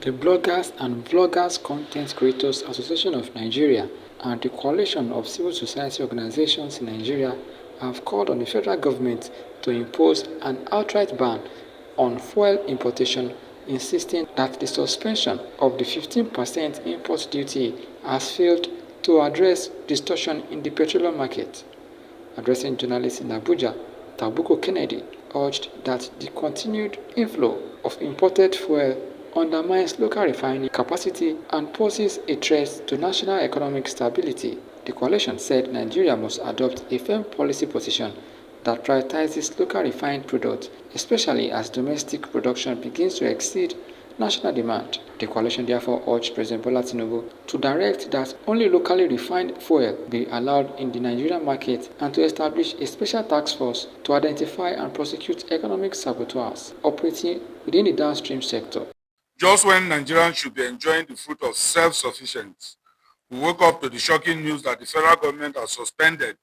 The Bloggers and Vloggers Content Creators Association of Nigeria and the Coalition of Civil Society Organizations in Nigeria have called on the federal government to impose an outright ban on fuel importation, insisting that the suspension of the 15% import duty has failed to address distortion in the petroleum market. Addressing journalists in Abuja, Tabuko Kennedy urged that the continued inflow of imported fuel undermines local refining capacity and poses a threat to national economic stability. The coalition said Nigeria must adopt a firm policy position that prioritizes local refined products, especially as domestic production begins to exceed national demand. The coalition therefore urged President Bola Tinubu to direct that only locally refined fuel be allowed in the Nigerian market and to establish a special task force to identify and prosecute economic saboteurs operating within the downstream sector. Just when Nigerians should be enjoying the fruit of self-sufficiency, we woke up to the shocking news that the federal government has suspended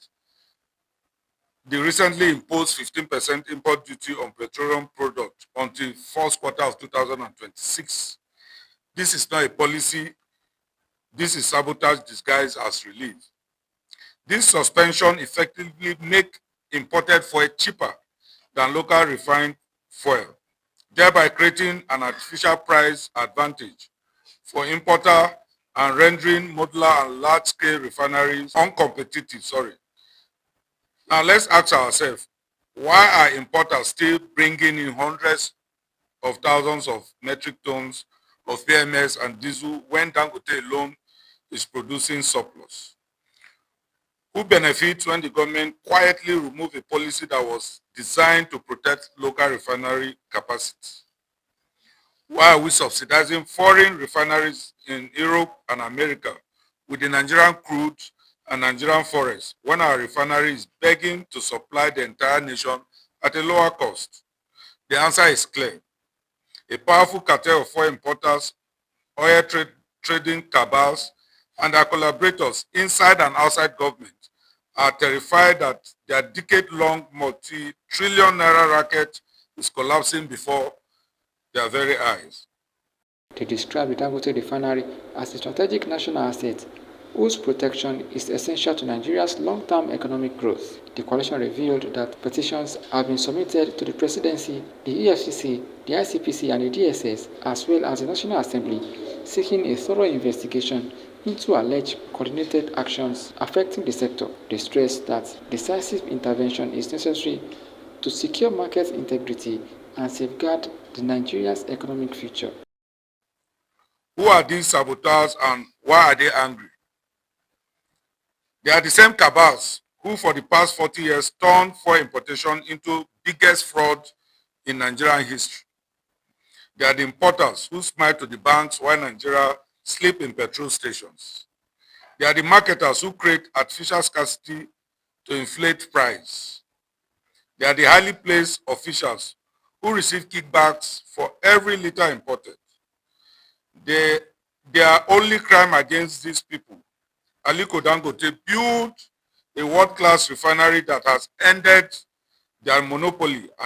the recently imposed 15% import duty on petroleum products until first quarter of 2026. This is not a policy, this is sabotage disguised as relief. This suspension effectively makes imported fuel cheaper than local refined fuel, thereby creating an artificial price advantage for importer and rendering modular and large-scale refineries uncompetitive. Now let's ask ourselves, why are importers still bringing in hundreds of thousands of metric tons of PMS and diesel when Dangote alone is producing surplus? Who benefits when the government quietly removes a policy that was designed to protect local refinery capacity? Why are we subsidizing foreign refineries in Europe and America with the Nigerian crude and Nigerian forests when our refinery is begging to supply the entire nation at a lower cost? The answer is clear. A powerful cartel of oil importers, oil trading cabals, and their collaborators inside and outside government are terrified that their decade-long multi-trillion naira racket is collapsing before their very eyes. They describe the Dangote refinery as a strategic national asset whose protection is essential to Nigeria's long-term economic growth. The coalition revealed that petitions have been submitted to the presidency, the EFCC, the ICPC and the DSS, as well as the National Assembly, seeking a thorough investigation into alleged coordinated actions affecting the sector. They stressed that decisive intervention is necessary to secure market integrity and safeguard the Nigeria's economic future. Who are these saboteurs and why are they angry? They are the same cabals who for the past 40 years turned fuel importation into biggest fraud in Nigerian history. They are the importers who smile to the banks while Nigeria sleep in petrol stations. They are the marketers who create artificial scarcity to inflate price. They are the highly placed officials who receive kickbacks for every liter imported. Their only crime against these people, Aliko Dangote built a world-class refinery that has ended their monopoly and